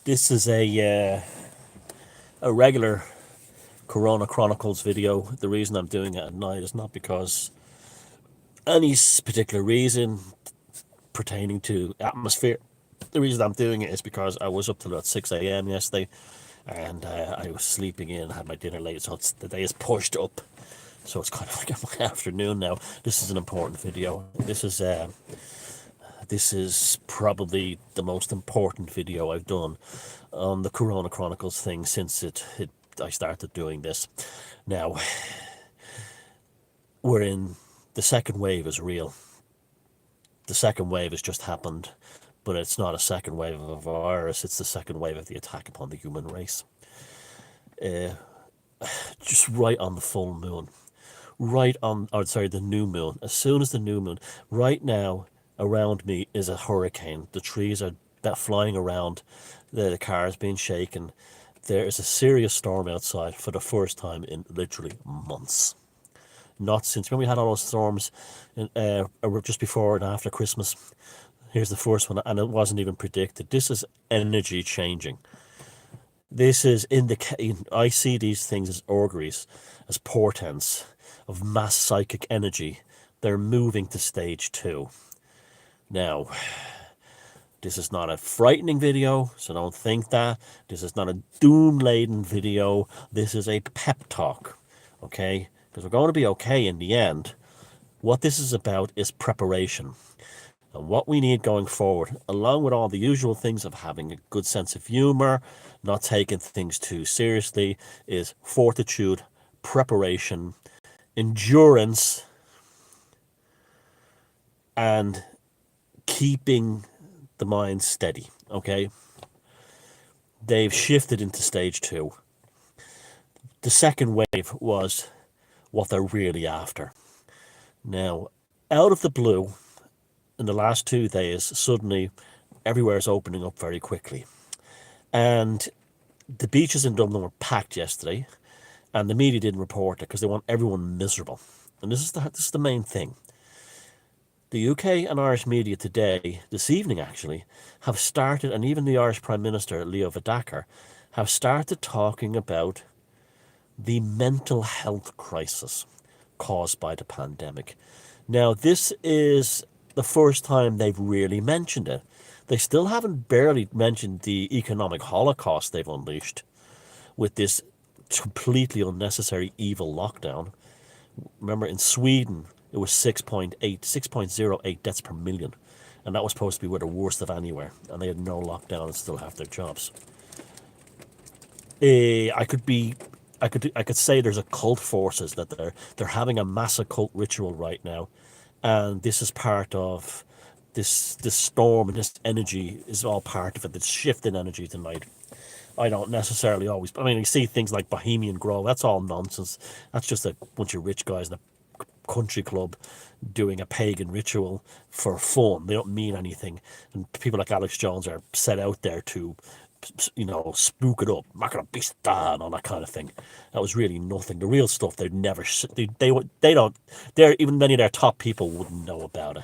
This is a regular Corona Chronicles video. The reason I'm doing it at night is not because any particular reason pertaining to atmosphere. The reason I'm doing it is because I was up till about 6 a.m. yesterday, and I was sleeping in, had my dinner late, so the day is pushed up. So it's kind of like my afternoon now. This is an important video. This is probably the most important video I've done on the Corona Chronicles thing since I started doing this. Now, we're in, the second wave is real. The second wave has just happened, but it's not a second wave of a virus, it's the second wave of the attack upon the human race. Just right on the full moon. The new moon. As soon as the new moon, right now, around me is a hurricane. The trees are flying around, the cars being shaken. There is a serious storm outside for the first time in literally months. Not since, remember we had all those storms just before and after Christmas. Here's the first one, and it wasn't even predicted. This is energy changing. This is indicating, I see these things as auguries, as portents of mass psychic energy. They're moving to stage 2. Now, this is not a frightening video, so don't think that. This is not a doom-laden video. This is a pep talk, okay? Because we're going to be okay in the end. What this is about is preparation. And what we need going forward, along with all the usual things of having a good sense of humor, not taking things too seriously, is fortitude, preparation, endurance, and keeping the mind steady, okay? They've shifted into stage 2. The second wave was what they're really after. Now, out of the blue, in the last 2 days, suddenly everywhere is opening up very quickly. And the beaches in Dublin were packed yesterday, and the media didn't report it because they want everyone miserable. And this is the main thing. The UK and Irish media today, this evening actually, have started, and even the Irish Prime Minister, Leo Varadkar, have started talking about the mental health crisis caused by the pandemic. Now, this is the first time they've really mentioned it. They still haven't barely mentioned the economic holocaust they've unleashed with this completely unnecessary evil lockdown. Remember, in Sweden, it was 6.08 deaths per million. And that was supposed to be where the worst of anywhere. And they had no lockdown and still have their jobs. I could say there's occult forces that they're having a mass occult ritual right now. And this is part of this storm, and this energy is all part of it. This shift in energy tonight. I don't necessarily always, I mean, you see things like Bohemian Grove, that's all nonsense. That's just a bunch of rich guys in a country club doing a pagan ritual for fun. They don't mean anything. And people like Alex Jones are set out there to, spook it up, Macra Bista and all that kind of thing. That was really nothing. The real stuff they'd never, even many of their top people wouldn't know about it.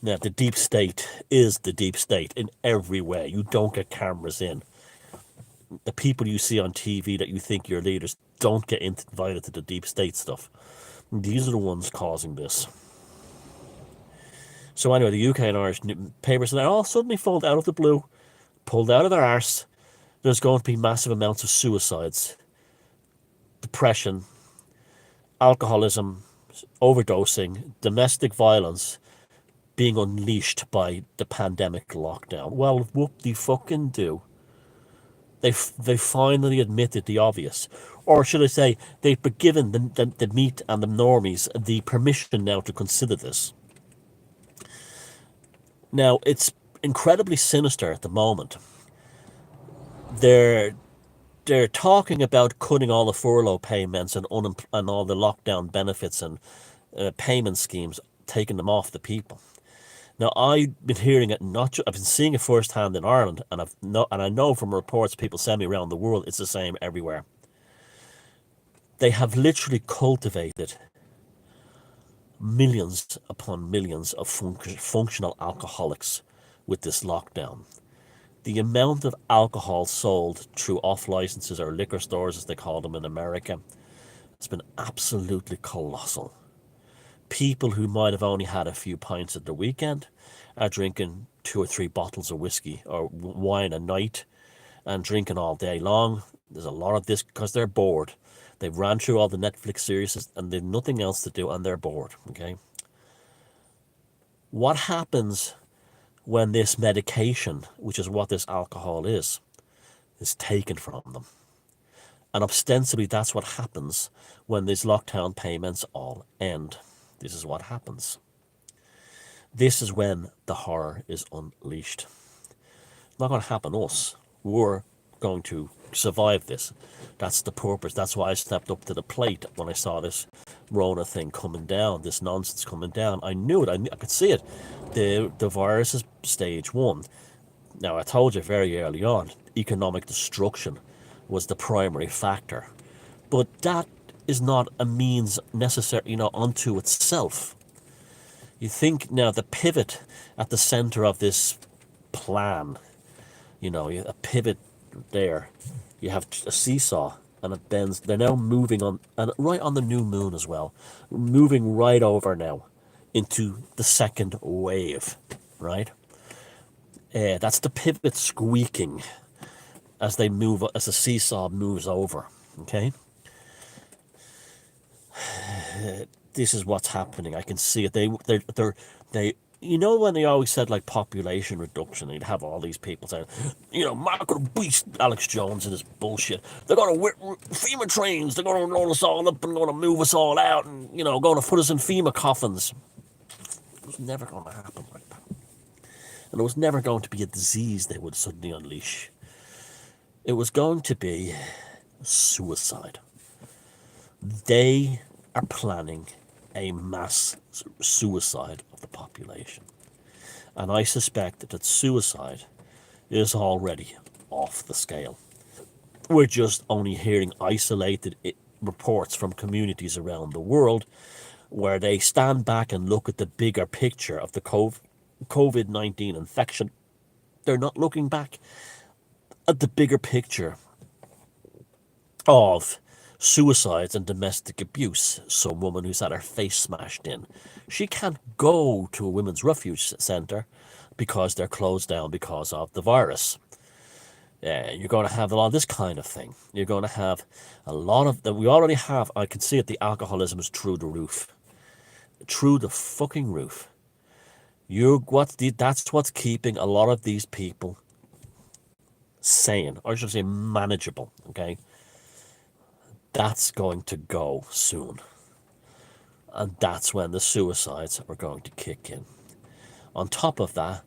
Now, the deep state is the deep state in every way. You don't get cameras in. The people you see on TV that you think you're leaders don't get invited to the deep state stuff. These are the ones causing this. So anyway, the UK and Irish papers, they're all suddenly pulled out of the blue, pulled out of their arse. There's going to be massive amounts of suicides, depression, alcoholism, overdosing, domestic violence being unleashed by the pandemic lockdown. Well, whoop-de-fucking-do. They finally admitted the obvious. Or should I say, they've been given the meat and the normies the permission now to consider this. Now, it's incredibly sinister at the moment. They're talking about cutting all the furlough payments and all the lockdown benefits and payment schemes, taking them off the people. Now, I've been hearing it I've been seeing it firsthand in Ireland, and I know from reports people send me around the world, it's the same everywhere. They have literally cultivated millions upon millions of functional alcoholics with this lockdown. the amount of alcohol sold through off licenses or liquor stores, as they call them in America, has been absolutely colossal. People who might have only had a few pints at the weekend are drinking 2 or 3 bottles of whiskey or wine a night and drinking all day long. There's a lot of this because they're bored. They've ran through all the Netflix series and they've nothing else to do and they're bored. Okay. What happens when this medication, which is what this alcohol is taken from them? And ostensibly, that's what happens when these lockdown payments all end. This is what happens. This is when the horror is unleashed. It's not going to happen to us. We're going to survive this. That's the purpose. That's why I stepped up to the plate when I saw this Rona thing coming down, this nonsense coming down. I knew it. I could see it. The virus is stage 1. Now, I told you very early on, economic destruction was the primary factor. But that is not a means necessary, unto itself. You think now the pivot at the center of this plan, a pivot there. You have a seesaw and it bends. They're now moving on, and right on the new moon as well, moving right over now into the second wave, right? That's the pivot squeaking as they move, as the seesaw moves over, okay? This is what's happening. I can see it. They when they always said like population reduction, they'd have all these people saying, mark of the beast, Alex Jones and his bullshit. They're going to FEMA trains. They're going to roll us all up and going to move us all out and, going to put us in FEMA coffins. It was never going to happen like that. And it was never going to be a disease they would suddenly unleash. It was going to be suicide. They are planning a mass suicide of the population. And I suspect that suicide is already off the scale. We're just only hearing isolated reports from communities around the world where they stand back and look at the bigger picture of the COVID-19 infection. They're not looking back at the bigger picture of suicides and domestic abuse. Some woman who's had her face smashed in, she can't go to a women's refuge centre because they're closed down because of the virus. You're going to have a lot of this kind of thing. You're going to have a lot of that. We already have. I can see it. The alcoholism is through the roof, through the fucking roof. That's what's keeping a lot of these people sane, or I should say manageable. Okay. That's going to go soon. And that's when the suicides are going to kick in. On top of that,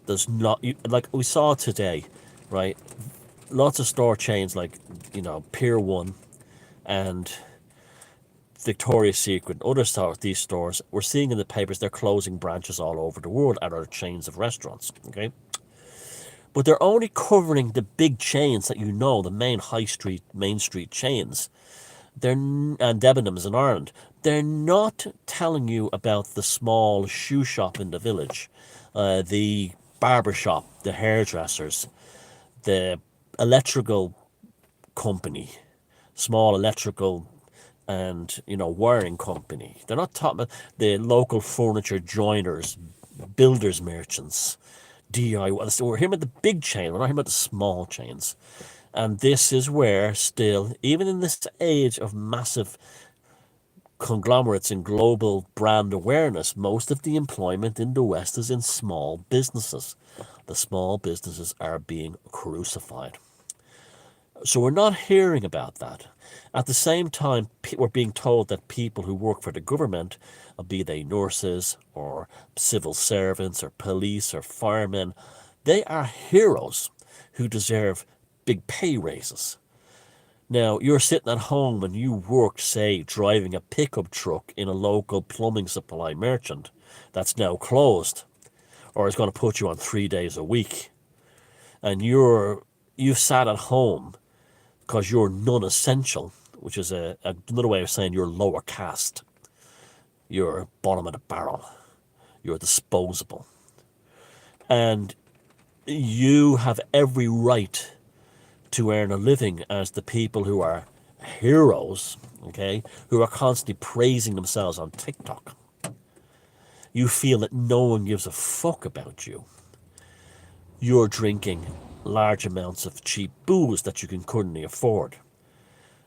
there's not, like we saw today, right? Lots of store chains like, Pier 1 and Victoria's Secret, other stores, these stores, we're seeing in the papers they're closing branches all over the world at our chains of restaurants, okay? But they're only covering the big chains that the main Main Street chains. And Debenhams in Ireland. They're not telling you about the small shoe shop in the village, the barber shop, the hairdressers, the electrical company, small electrical and, wiring company. They're not talking about the local furniture joiners, builders merchants, DIY. We're hearing about the big chain, we're not hearing about the small chains. And this is where still, even in this age of massive conglomerates and global brand awareness, most of the employment in the West is in small businesses. The small businesses are being crucified. So we're not hearing about that. At the same time, we're being told that people who work for the government, be they nurses or civil servants or police or firemen, they are heroes who deserve big pay raises. Now, you're sitting at home and you worked, say, driving a pickup truck in a local plumbing supply merchant that's now closed or is going to put you on 3 days a week. And you've sat at home because you're non-essential, which is another way of saying you're lower caste. You're bottom of the barrel. You're disposable. And You have every right to earn a living as the people who are heroes, okay, who are constantly praising themselves on TikTok. You feel that no one gives a fuck about you. You're drinking large amounts of cheap booze that you can currently afford.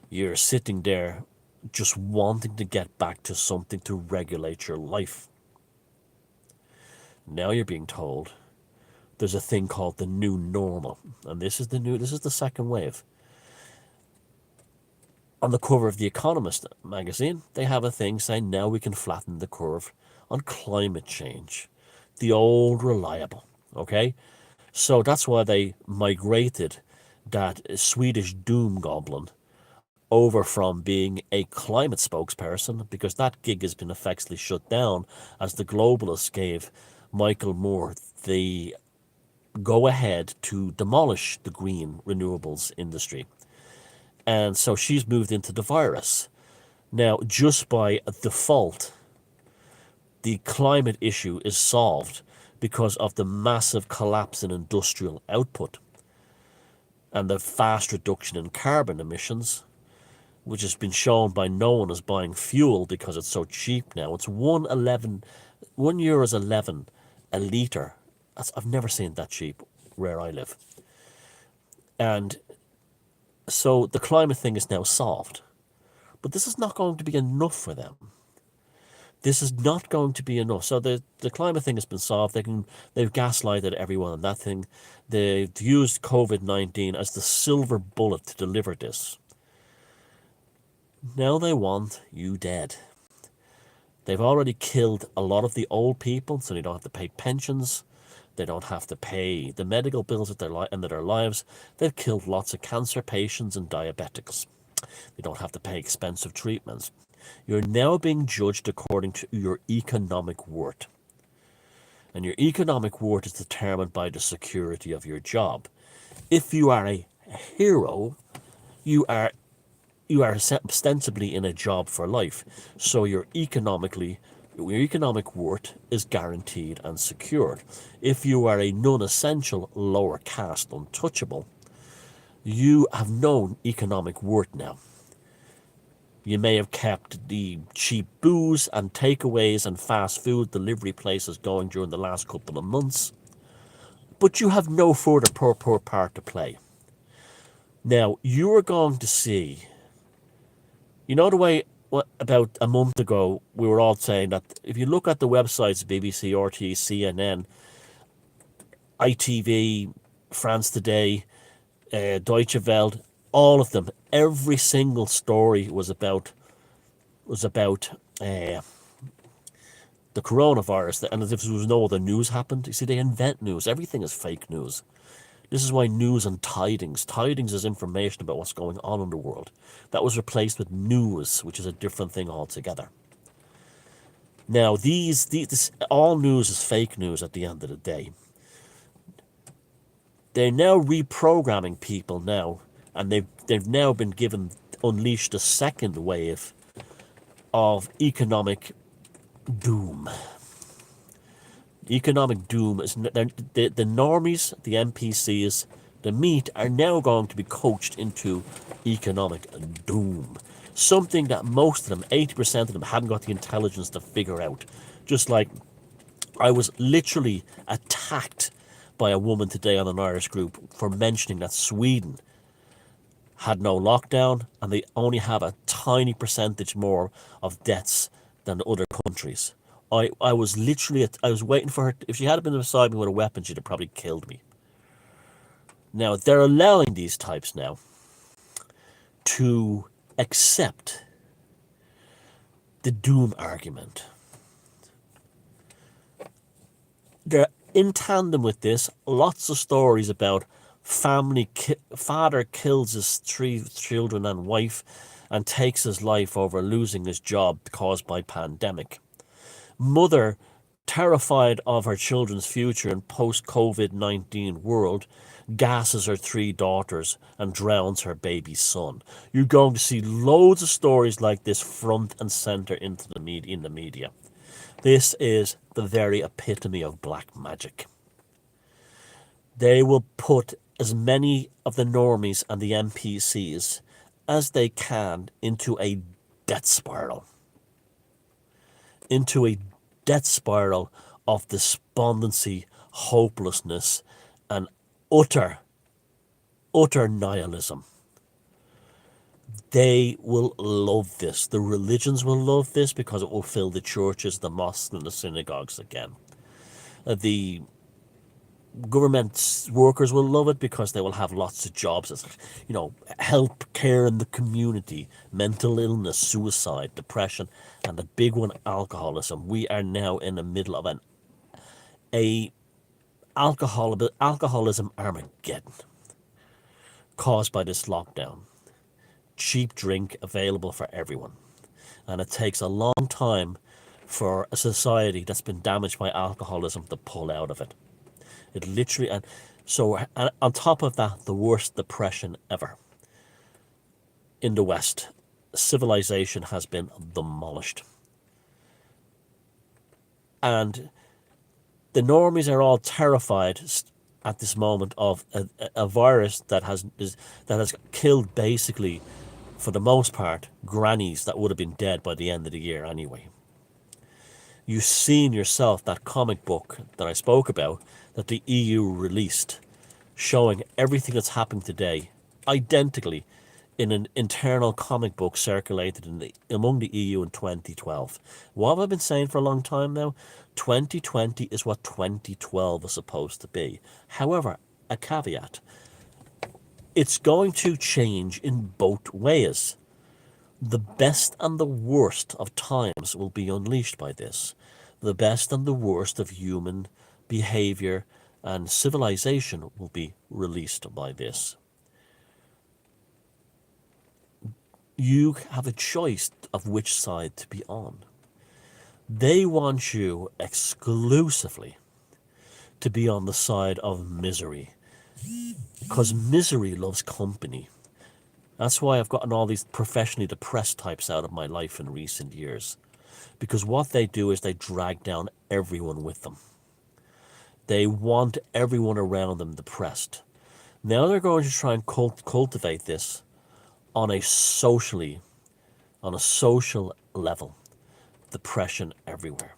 You're sitting there just wanting to get back to something to regulate your life. Now you're being told there's a thing called the new normal. And this is the second wave. On the cover of The Economist magazine, they have a thing saying now we can flatten the curve on climate change. The old reliable. Okay? So that's why they migrated that Swedish doom goblin over from being a climate spokesperson, because that gig has been effectively shut down as the globalists gave Michael Moore the go ahead to demolish the green renewables industry. And so she's moved into the virus. Now, just by default, the climate issue is solved because of the massive collapse in industrial output and the fast reduction in carbon emissions, which has been shown by no one as buying fuel because it's so cheap now. It's €1.11 a litre. I've never seen that cheap where I live. And so the climate thing is now solved. But this is not going to be enough for them. This is not going to be enough. So the climate thing has been solved. They've gaslighted everyone on that thing. They've used COVID-19 as the silver bullet to deliver this. Now they want you dead. They've already killed a lot of the old people, so they don't have to pay pensions. They don't have to pay the medical bills at the end of their lives. They've killed lots of cancer patients and diabetics. They don't have to pay expensive treatments. You're now being judged according to your economic worth. And your economic worth is determined by the security of your job. If you are a hero, you are ostensibly in a job for life. So your economic worth is guaranteed and secured. If you are a non-essential, lower caste, untouchable, you have no economic worth now. You may have kept the cheap booze and takeaways and fast food delivery places going during the last couple of months, but you have no further poor part to play. Now, you are going to see, you know the way about a month ago we were all saying that if you look at the websites, BBC, RT, CNN, ITV, France Today, Deutsche Welle, all of them, every single story was about the coronavirus, and as if there was no other news happened. You see, they invent news. Everything is fake news. This is why news and tidings. Tidings is information about what's going on in the world. That was replaced with news, which is a different thing altogether. Now, this all news is fake news at the end of the day. They're now reprogramming people now, and they've now been unleashed a second wave of economic doom. Economic doom is the normies, the NPCs, the meat are now going to be coached into economic doom. Something that most of them, 80% of them, haven't got the intelligence to figure out. Just like I was literally attacked by a woman today on an Irish group for mentioning that Sweden had no lockdown and they only have a tiny percentage more of deaths than other countries. I was literally, I was waiting for her. If she had been beside me with a weapon, she'd have probably killed me. Now, they're allowing these types now to accept the doom argument. They're in tandem with this, lots of stories about father kills his 3 children and wife and takes his life over losing his job caused by pandemic. Mother, terrified of her children's future in post-COVID-19 world, gasses her 3 daughters and drowns her baby son. You're going to see loads of stories like this front and center in the media. This is the very epitome of black magic. They will put as many of the normies and the NPCs as they can into a death spiral of despondency, hopelessness, and utter, utter nihilism. They will love this. The religions will love this because it will fill the churches, the mosques, and the synagogues again. The government workers will love it because they will have lots of jobs. It's, help care in the community, mental illness, suicide, depression, and the big one, alcoholism. We are now in the middle of a alcoholism Armageddon caused by this lockdown. Cheap drink available for everyone. And it takes a long time for a society that's been damaged by alcoholism to pull out of it. It literally, and so on top of that, the worst depression ever. In the West, civilization has been demolished. And the normies are all terrified at this moment of a virus that has killed, basically, for the most part, grannies that would have been dead by the end of the year anyway. You've seen yourself that comic book that I spoke about that the EU released, showing everything that's happening today identically in an internal comic book circulated among the EU in 2012. What have I been saying for a long time now? 2020 is what 2012 is supposed to be. However, a caveat. It's going to change in both ways. The best and the worst of times will be unleashed by this. The best and the worst of human behavior and civilization will be released by this. You have a choice of which side to be on. They want you exclusively to be on the side of misery, because misery loves company. That's why I've gotten all these professionally depressed types out of my life in recent years. Because what they do is they drag down everyone with them. They want everyone around them depressed. Now they're going to try and cultivate this on a social level. Depression everywhere.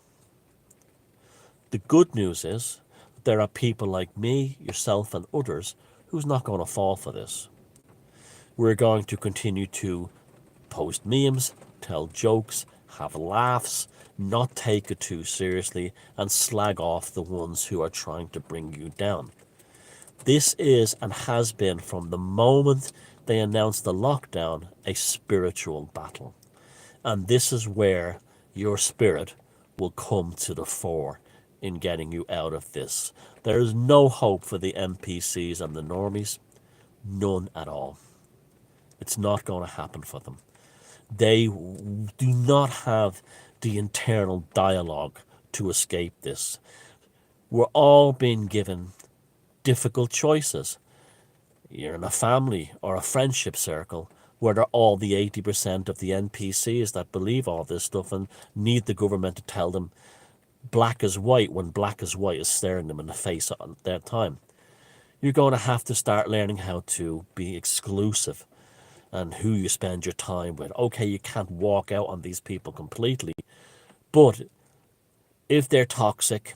The good news is there are people like me, yourself, and others who's not going to fall for this. We're going to continue to post memes, tell jokes, have laughs, not take it too seriously, and slag off the ones who are trying to bring you down. This is and has been, from the moment they announced the lockdown, a spiritual battle. And this is where your spirit will come to the fore in getting you out of this. There is no hope for the NPCs and the normies. None at all. It's not going to happen for them. They do not have the internal dialogue to escape this. We're all being given difficult choices. You're in a family or a friendship circle where they're all the 80% of the NPCs that believe all this stuff and need the government to tell them black is white when black is white is staring them in the face at that time. You're going to have to start learning how to be exclusive and who you spend your time with. Okay, you can't walk out on these people completely, but if they're toxic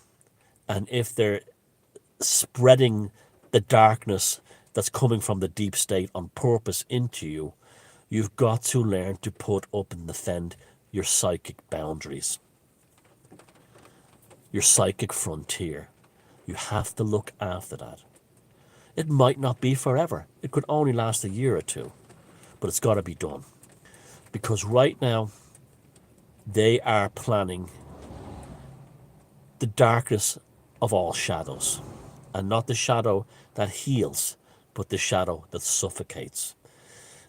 and if they're spreading the darkness that's coming from the deep state on purpose into you, you've got to learn to put up and defend your psychic boundaries, your psychic frontier. You have to look after that. It might not be forever. It could only last a year or two, but it's got to be done. Because right now, they are planning the darkness of all shadows. And not the shadow that heals, but the shadow that suffocates.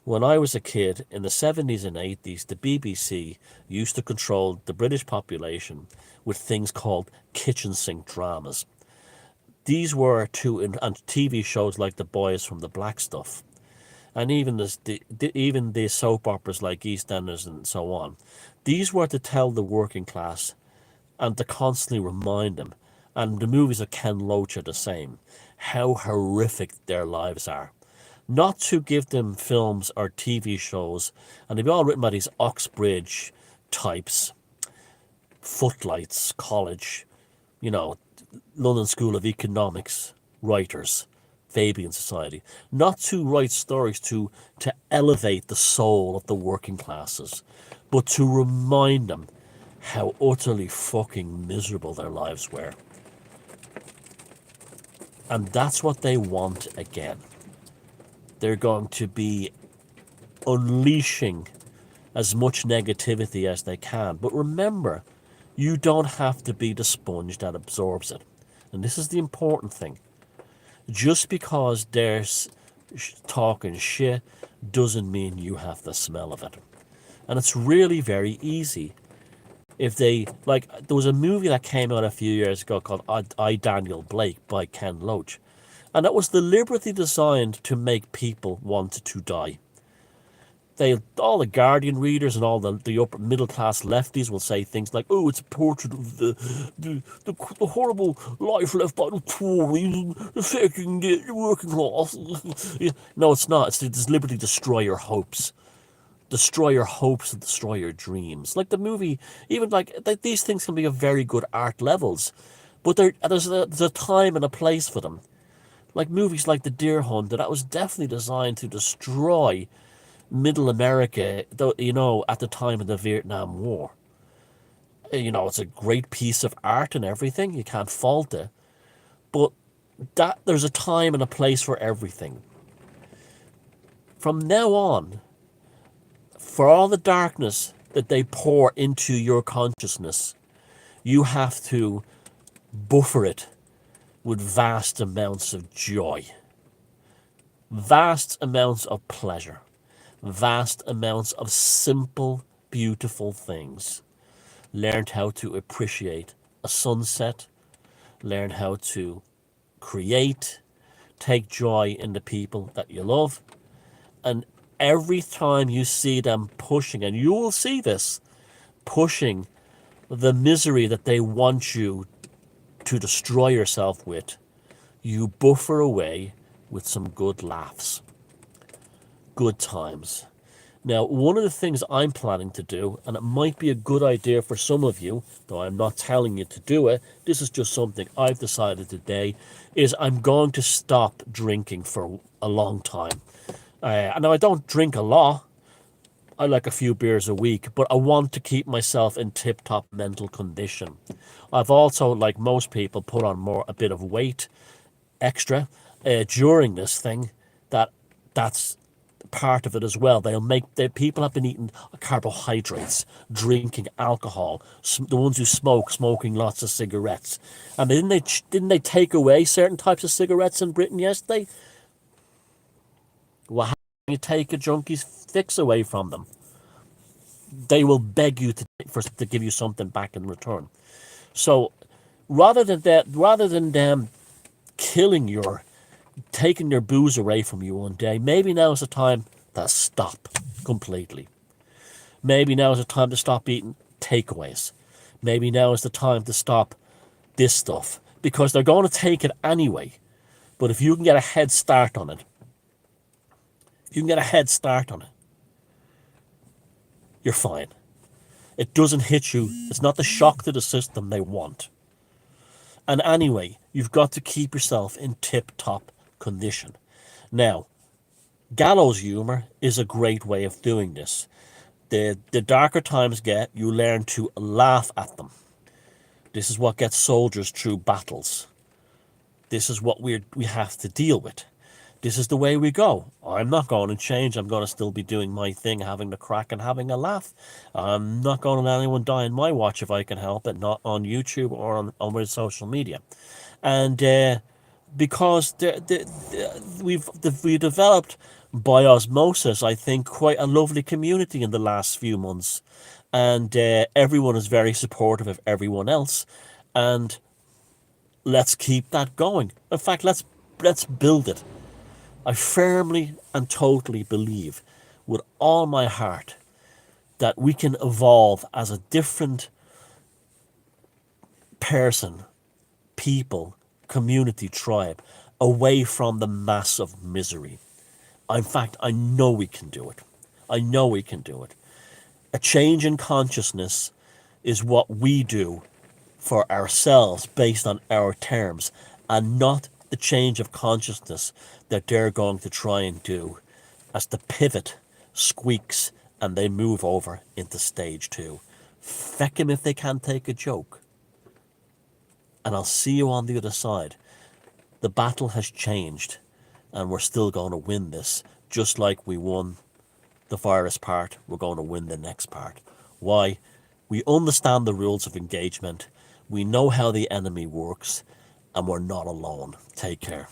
When I was a kid, in the 70s and 80s, the BBC used to control the British population with things called kitchen sink dramas. These were on TV shows like The Boys from the Black Stuff, and even the soap operas like EastEnders and so on. These were to tell the working class and to constantly remind them. And the movies of Ken Loach are the same. how horrific their lives are. Not to give them films or TV shows, and they've all written by these Oxbridge types, Footlights College, you know, London School of Economics writers, Fabian Society. Not to write stories to elevate the soul of the working classes, but to remind them how utterly fucking miserable their lives were. And that's what they want again. They're going to be unleashing as much negativity as they can. But remember, you don't have to be the sponge that absorbs it. And this is the important thing. Just because they're talking shit doesn't mean you have the smell of it. And it's really very easy. If they, like, there was a movie that came out a few years ago called I, Daniel Blake by Ken Loach. And it was deliberately designed to make people want to die. All the Guardian readers and all the upper middle class lefties will say things like, "Oh, it's a portrait of the horrible life left by the Tories affecting the working class." No, it's not. It's to deliberately destroy your hopes. Destroy your hopes and destroy your dreams. Like the movie, even like these things can be of very good art levels, but there's a time and a place for them. Like movies like The Deer Hunter, that was definitely designed to destroy Middle America, you know, at the time of the Vietnam War. You know, it's a great piece of art and everything. You can't fault it, but there's a time and a place for everything. From now on, for all the darkness that they pour into your consciousness, you have to buffer it with vast amounts of joy, vast amounts of pleasure, vast amounts of simple, beautiful things. Learn how to appreciate a sunset, learn how to create, take joy in the people that you love, and every time you see them pushing, and you will see this, pushing the misery that they want you to destroy yourself with, you buffer away with some good laughs, good times. Now, one of the things I'm planning to do, and it might be a good idea for some of you, though I'm not telling you to do it, this is just something I've decided today, is I'm going to stop drinking for a long time. Now, I don't drink a lot. I like a few beers a week, but I want to keep myself in tip-top mental condition. I've also, like most people, put on a bit of weight extra during this thing. That's part of it as well. People have been eating carbohydrates, drinking alcohol. The ones who smoking lots of cigarettes, and didn't they take away certain types of cigarettes in Britain yesterday? Well, how can you take a junkie's fix away from them? They will beg you to give you something back in return. So rather than them taking your booze away from you one day, maybe now is the time to stop completely. Maybe now is the time to stop eating takeaways. Maybe now is the time to stop this stuff, because they're going to take it anyway. But if you can get a head start on it, you're fine. It doesn't hit you. It's not the shock to the system they want. And anyway, you've got to keep yourself in tip-top condition. Now, gallows humor is a great way of doing this. The darker times get, you learn to laugh at them. This is what gets soldiers through battles. This is what we have to deal with. This is the way we go. I'm not going to change. I'm going to still be doing my thing, having the crack and having a laugh. I'm not going to let anyone die in my watch if I can help it, not on YouTube or on social media. And because we've developed by osmosis, I think, quite a lovely community in the last few months. And everyone is very supportive of everyone else. And let's keep that going. In fact, let's build it. I firmly and totally believe with all my heart that we can evolve as a different person, people, community, tribe, away from the mass of misery. In fact, I know we can do it. I know we can do it. A change in consciousness is what we do for ourselves based on our terms, and not the change of consciousness that they're going to try and do as the pivot squeaks and they move over into stage two. Feck 'em if they can't take a joke. And I'll see you on the other side. The battle has changed, and we're still going to win this. Just like we won the virus part, we're going to win the next part. Why? We understand the rules of engagement. We know how the enemy works, and we're not alone. Take care.